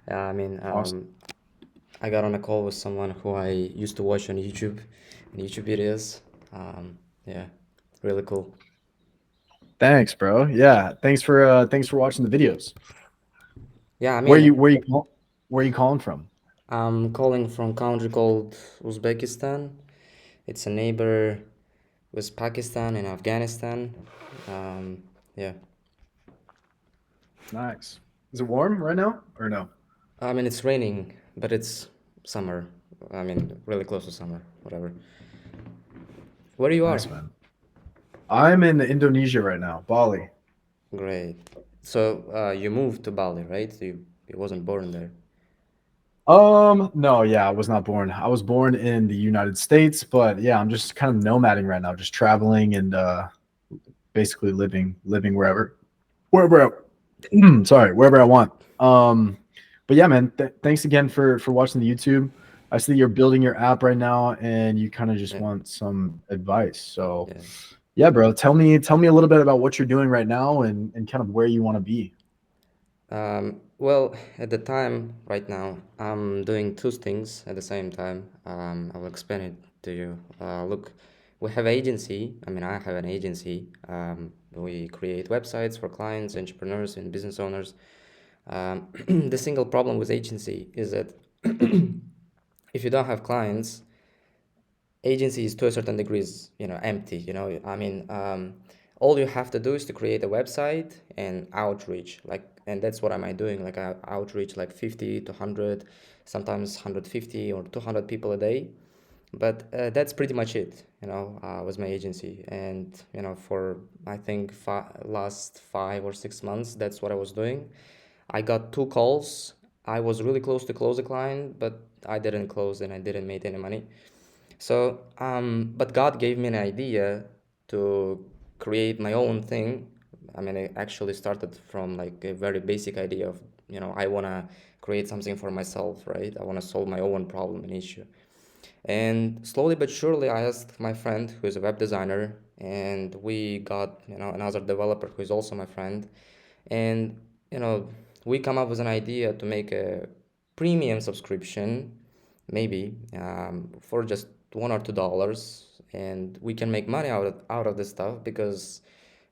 Yeah, I mean, Awesome. I got on a call with someone who I used to watch on YouTube videos. Yeah, really cool. Thanks, bro. Yeah, thanks for watching the videos. Yeah, I Where mean, you where you call- where you calling from? I'm calling from country called Uzbekistan. It's a neighbor with Pakistan and Afghanistan. Yeah, Nice. Is it warm right now or no? I mean it's raining, but it's summer. I mean, really close to summer, whatever. Where you are? Nice, man. I'm in Indonesia right now, Bali. Great. So you moved to Bali, right? You wasn't born there. No, yeah, I was not born. I was born in the United States, but yeah, I'm just kind of nomading right now, just traveling and basically living wherever sorry, wherever I want. But yeah, man, thanks again for watching the YouTube. I see you're building your app right now, and you kind of just Yeah, want some advice. So yeah. yeah, bro, tell me a little bit about what you're doing right now and kind of where you want to be. Well, at the time, right now, I'm doing two things at the same time. I will explain it to you. Look, we have agency. I mean, I have an agency. We create websites for clients, entrepreneurs, and business owners. The single problem with agency is that if you don't have clients, agency is to a certain degree is empty. I mean, all you have to do is to create a website and outreach, like, and that's what am I doing, like I outreach like 50 to 100, sometimes 150 or 200 people a day. But that's pretty much it, with my agency. And for I think last 5 or 6 months, that's what I was doing. I got two calls. I was really close to close a client, but I didn't close and I didn't make any money. So, but God gave me an idea to create my own thing. I mean, it actually started from like a very basic idea of, I want to create something for myself, right? I want to solve my own problem and issue. And slowly but surely, I asked my friend who is a web designer, and we got, another developer who is also my friend. And, you know, we come up with an idea to make a premium subscription, maybe for just $1 or $2, and we can make money out of this stuff because,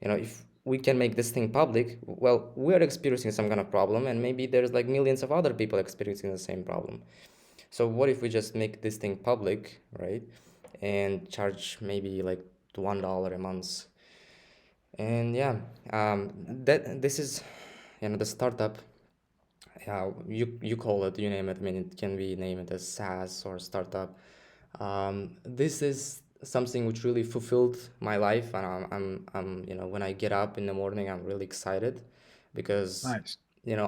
if we can make this thing public, well, we're experiencing some kind of problem, and maybe there's like millions of other people experiencing the same problem. So what if we just make this thing public, right? And charge maybe like $1 a month. And yeah, that this is, the startup. You call it, you name it. I mean, it can be named as SaaS or startup. This is something which really fulfilled my life, and when I get up in the morning, I'm really excited because Nice.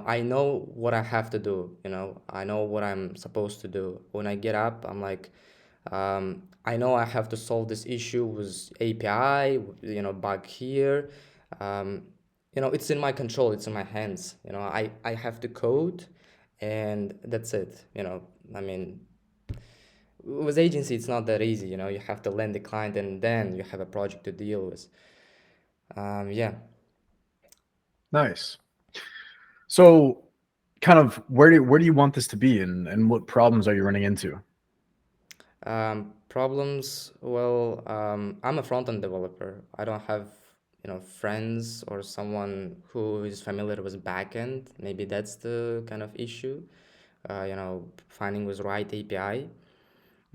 I know what I have to do. I know what I'm supposed to do. When I get up, I'm like, I know I have to solve this issue with API, back here. Um, it's in my control, it's in my hands. I have to code, and that's it. I mean, with agency, it's not that easy. You have to land the client, and then you have a project to deal with. Yeah. Nice. So kind of where do you want this to be and what problems are you running into? Problems. Well, I'm a front-end developer. I don't have, friends or someone who is familiar with backend. Maybe that's the kind of issue. Finding with right API.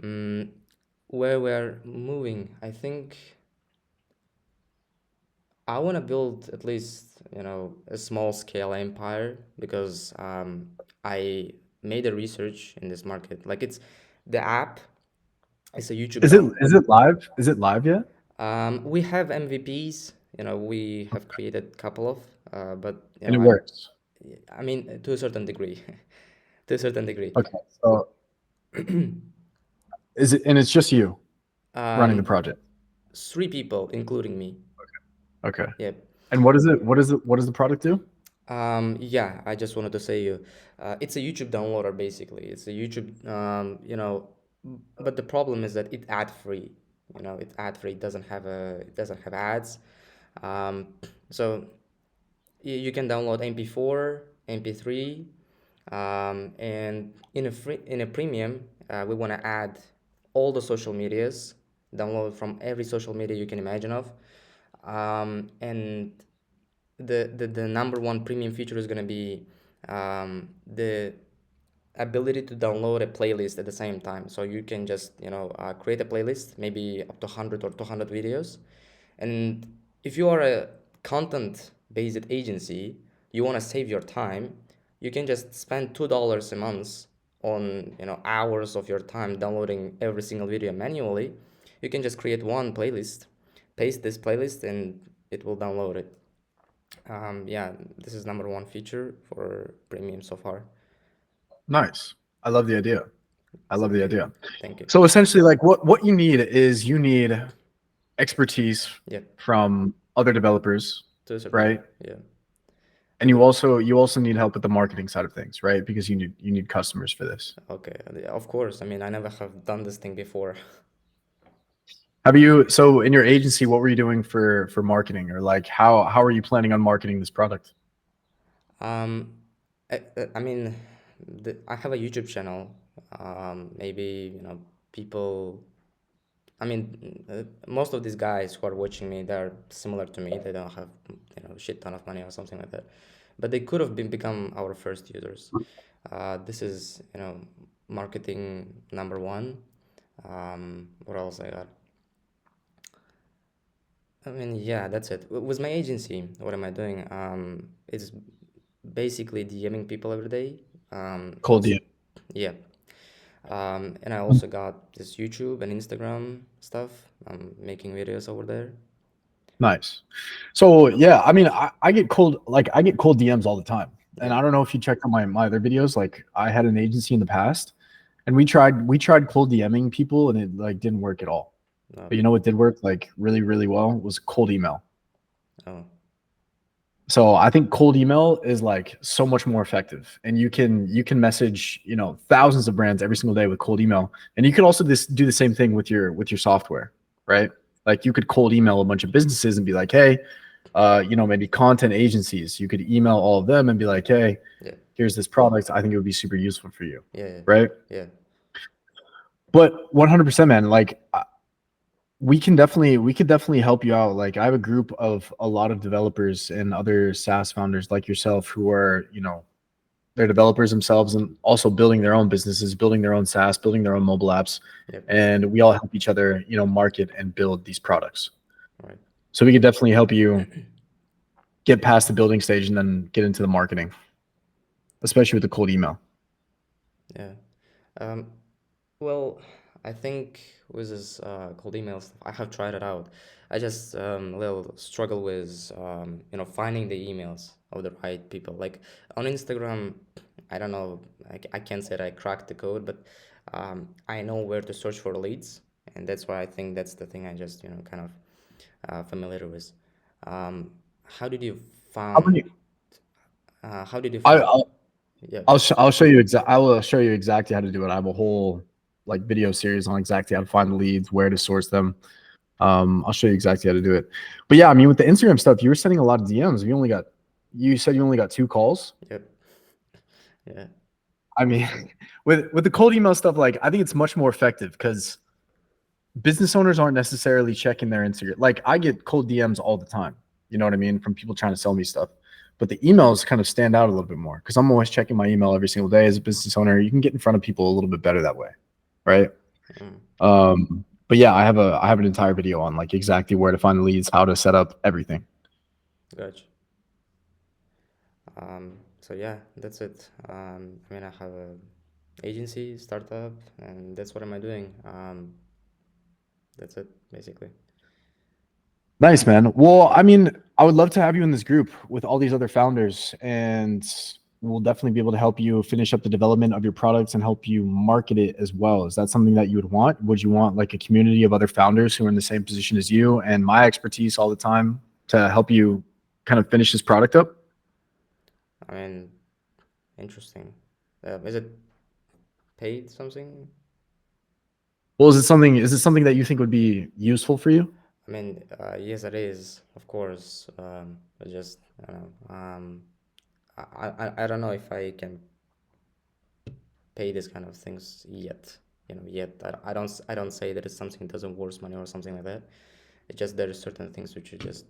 Mm, where we're moving, I think I want to build at least, a small scale empire because I made a research in this market. Like the app is a YouTube Is it down. is it live? Is it live yet? We have MVPs. We have created a couple of, but And it works. I mean, to a certain degree, to a certain degree. Okay. So is it and it's just you running the Um, project? 3 people, including me. Okay. Yep. And what does the product do? Yeah, I just wanted to say you, it's a YouTube downloader basically. It's a YouTube, but the problem is that it ad free. It's ad free. It doesn't have ads. Um, so you can download MP4, MP3. And in a premium, we want to add all the social medias, download from every social media you can imagine of. And the number one premium feature is going to be the ability to download a playlist at the same time. So you can just, create a playlist, maybe up to 100 or 200 videos. And if you are a content based agency, you want to save your time, you can just spend $2 a month on, hours of your time downloading every single video manually. You can just create one playlist, paste this playlist, and it will download it. Yeah, this is number one feature for premium so far. Nice. I love the idea. I love the idea. Thank you. So essentially, like what you need is you need expertise Yep, from other developers, to a certain right? level. Yeah. And you also need help with the marketing side of things, right? Because you need customers for this. Okay. Yeah, of course. I mean, I never have done this thing before. Have you so in your agency, what were you doing for marketing, or like how are you planning on marketing this product? Um, I mean, I have a YouTube channel. Maybe, people. I mean, most of these guys who are watching me, they're similar to me. They don't have, shit ton of money or something like that. But they could have become our first users. This is, marketing number one. What else I got? I mean, yeah, that's it. With my agency, what am I doing? It's basically DMing people every day. Cold Also, DM. yeah. And I also got this YouTube and Instagram stuff. I'm making videos over there. Nice. So yeah, I mean, I get cold DMs all the time, and Yep. I don't know if you checked out my other videos. Like I had an agency in the past, and we tried cold DMing people, and it like didn't work at all. No. But you know what did work like really really well was cold email. Oh. So I think cold email is like so much more effective, and you can message thousands of brands every single day with cold email, and you could also do the same thing with your software, right? Like you could cold email a bunch of businesses and be like, hey, maybe content agencies. You could email all of them and be like, hey, Yeah. here's this product. I think it would be super useful for you, Yeah. Yeah. right? Yeah. But 100%, man, like we could definitely help you out. Like I have a group of a lot of developers and other SaaS founders like yourself who are, they're developers themselves and also building their own businesses, building their own SaaS, building their own mobile apps. Yep. And we all help each other, market and build these products. All right. So we could definitely help you get past the building stage and then get into the marketing, especially with the cold email. Yeah. Um, Well, I think with this cold email stuff, I have tried it out. I just a little struggle with finding the emails of the right people. Like on Instagram, I don't know. I can't say that I cracked the code, but I know where to search for leads, and that's why I think that's the thing I just kind of familiar with. How did you How found? many? How did you I, found? I'll Yeah. I'll show you I will show you exactly how to do it. I have a whole like video series on exactly how to find the leads, where to source them. I'll show you exactly how to do it. But yeah, I mean, with the Instagram stuff, you were sending a lot of DMs. You said you only got 2 calls. Yep. Yeah. I mean, with the cold email stuff, like I think it's much more effective because business owners aren't necessarily checking their Instagram. Like I get cold DMs all the time. You know what I mean? From people trying to sell me stuff. But the emails kind of stand out a little bit more because I'm always checking my email every single day as a business owner. You can get in front of people a little bit better that way, right? Mm, But yeah, I have an entire video on like exactly where to find the leads, how to set up everything. gotcha. So yeah, that's it. I mean, I have a agency, startup, and that's what am I doing. That's it basically. Nice, man. Well, I mean, I would love to have you in this group with all these other founders, and we'll definitely be able to help you finish up the development of your products and help you market it as well. Is that something that you would want? Would you want like a community of other founders who are in the same position as you and my expertise all the time to help you kind of finish this product up? I mean, interesting. Is it paid something? Well, is it something that you think would be useful for you? I mean, yes, it is, of course. But just I don't know. I don't know if I can. pay these kind of things yet. Yet I don't say that it's something that doesn't worth money or something like that. It's just there are certain things which you just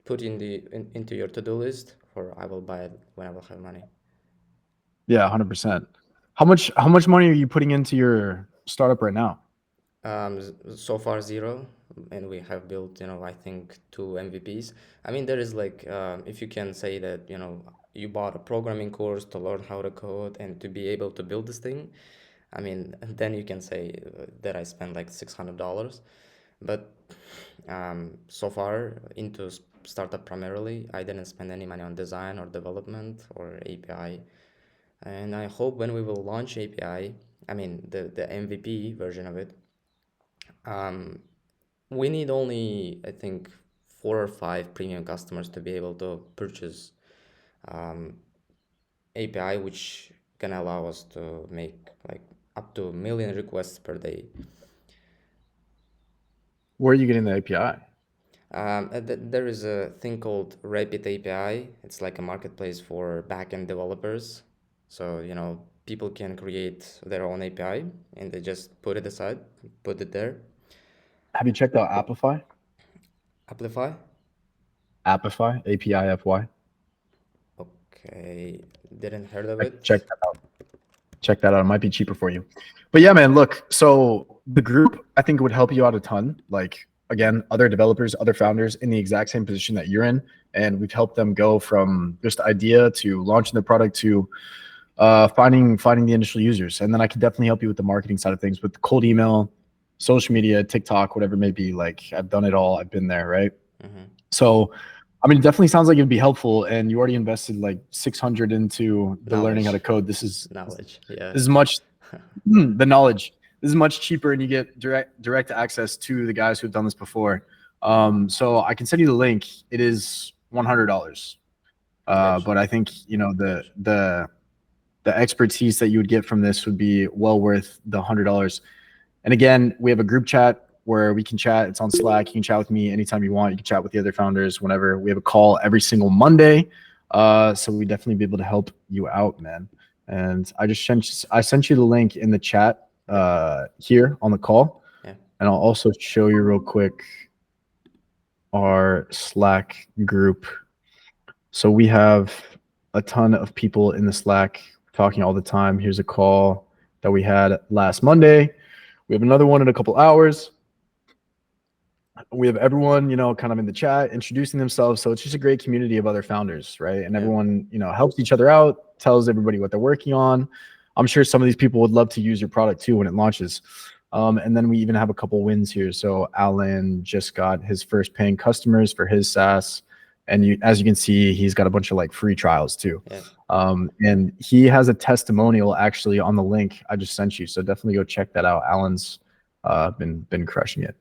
put into your to-do list, or I will buy it when I will have money. Yeah, 100%. How much money are you putting into your startup right now? So far zero, and we have built, I think two MVPs. I mean, there is like, if you can say that, you bought a programming course to learn how to code and to be able to build this thing. I mean, then you can say that I spent like $600. But so far into startup primarily, I didn't spend any money on design or development or API. And I hope when we will launch API, I mean the MVP version of it, um, we need only, I think, 4 or 5 premium customers to be able to purchase API, which can allow us to make like up to 1 million requests per day. Where are you getting the API? There is a thing called Rapid API. It's like a marketplace for backend developers. So, people can create their own API and they just put it aside, put it there. Have you checked out Appify? Amplify? Appify, APIFY. Okay, didn't heard of Check it. that out. Check that out. It might be cheaper for you. But yeah, man, look, so the group I think would help you out a ton. Like again, other developers, other founders in the exact same position that you're in. And we've helped them go from just idea to launching the product to finding the initial users. And then I can definitely help you with the marketing side of things with cold email, social media, TikTok, whatever it may be. Like I've done it all. I've been there, right? Mm-hmm. So I mean, it definitely sounds like it'd be helpful, and you already invested like 600 into the learning how to Knowledge. code. This is Knowledge, yeah. this is much the knowledge. This is much cheaper, and you get direct access to the guys who've done this before. So I can send you the link. It is $100, Gotcha. but I think the Gotcha. the expertise that you would get from this would be well worth the $100. And again, we have a group chat where we can chat. It's on Slack. You can chat with me anytime you want. You can chat with the other founders whenever. We have a call every single Monday. So we definitely be able to help you out, man. And I sent you the link in the chat here on the call. Yeah. And I'll also show you real quick our Slack group. So we have a ton of people in the Slack talking all the time. Here's a call that we had last Monday. We have another one in a couple hours. We have everyone, kind of in the chat introducing themselves. So it's just a great community of other founders, right? And Yeah. everyone, helps each other out, tells everybody what they're working on. I'm sure some of these people would love to use your product too when it launches. And then we even have a couple wins here. So Alan just got his first paying customers for his SaaS. And as you can see, he's got a bunch of like free trials too. Yeah. And he has a testimonial actually on the link I just sent you. So definitely go check that out. Alan's been crushing it.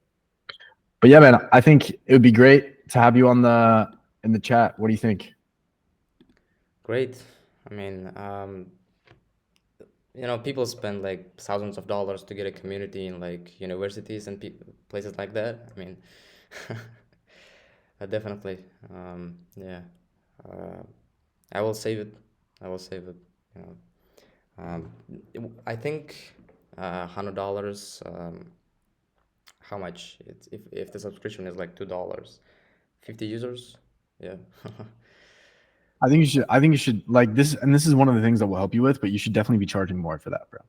But yeah, man, I think it would be great to have you in the chat. What do you think? Great. I mean, people spend like thousands of dollars to get a community in like universities and places like that. I mean, definitely. Yeah. Uh, I will save it. I will save it. You know. I think $100. How much? If the subscription is like $2, 50 users. Yeah. I think you should like this, and this is one of the things that will help you with, but you should definitely be charging more for that, bro.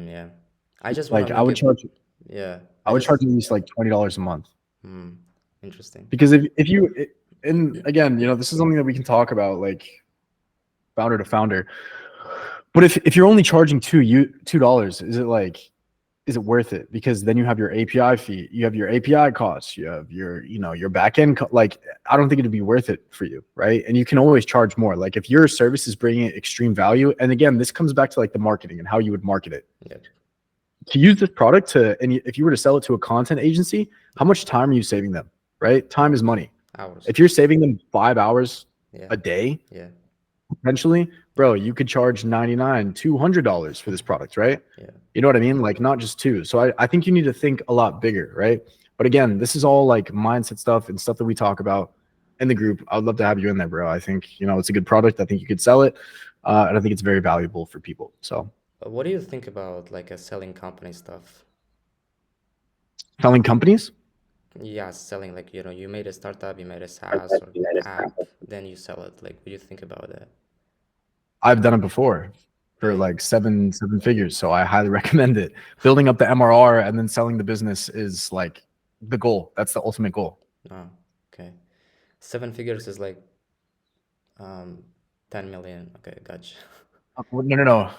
Yeah. I just want to Like I make would it. charge Yeah. I I would charge just. at least like $20 a month. Hmm. Interesting. Because and again, this is something that we can talk about like founder to founder. But if you're only charging $2, is it worth it? Because then you have your API fee, you have your API costs, you have your back end. Like, I don't think it'd be worth it for you, right? And you can always charge more. Like if your service is bringing extreme value, and again, this comes back to like the marketing and how you would market it. Yeah. To use this product and if you were to sell it to a content agency, how much time are you saving them, right? Time is money. Hours. If you're saving them 5 hours Yeah. a day, Yeah. potentially, bro, you could charge $99, $200 for this product, right? Yeah. You know what I mean? Like not just two. So I think you need to think a lot bigger, right? But again, this is all like mindset stuff and stuff that we talk about in the group. I would love to have you in there, bro. I think, it's a good product. I think you could sell it. And I think it's very valuable for people. So What do you think about like a selling company stuff? selling companies, Yeah, selling like, you made a startup, you made a SaaS or app, then you sell it. Like, what do you think about that? I've done it before for Really? like seven figures. So I highly recommend it. Building up the MRR and then selling the business is like the goal. That's the ultimate goal. Oh, okay. Seven figures is like um 10 million. Okay, gotcha. No, no, no.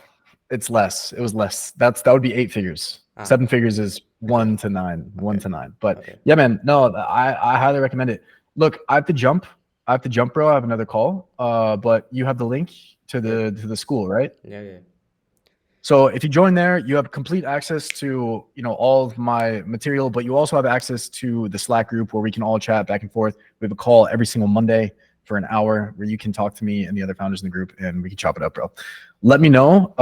It's less. It was less. That would be 8 figures. Ah, Seven figures is okay. one to nine, one Okay. to nine. But Okay. yeah, man, no, I highly recommend it. Look, I have to jump. I have to jump, bro. I have another call. But you have the link to Yeah. the school, right? Yeah, yeah. So if you join there, you have complete access to, all of my material, but you also have access to the Slack group where we can all chat back and forth. We have a call every single Monday for an hour where you can talk to me and the other founders in the group and we can chop it up, bro. Let me know.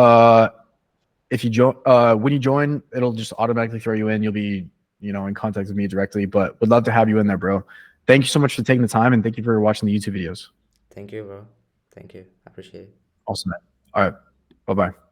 If you join, when you join, it'll just automatically throw you in. You'll be, in contact with me directly, but would love to have you in there, bro. Thank you so much for taking the time and thank you for watching the YouTube videos. Thank you, bro. Thank you. I appreciate it. Awesome, man. All right. Bye-bye.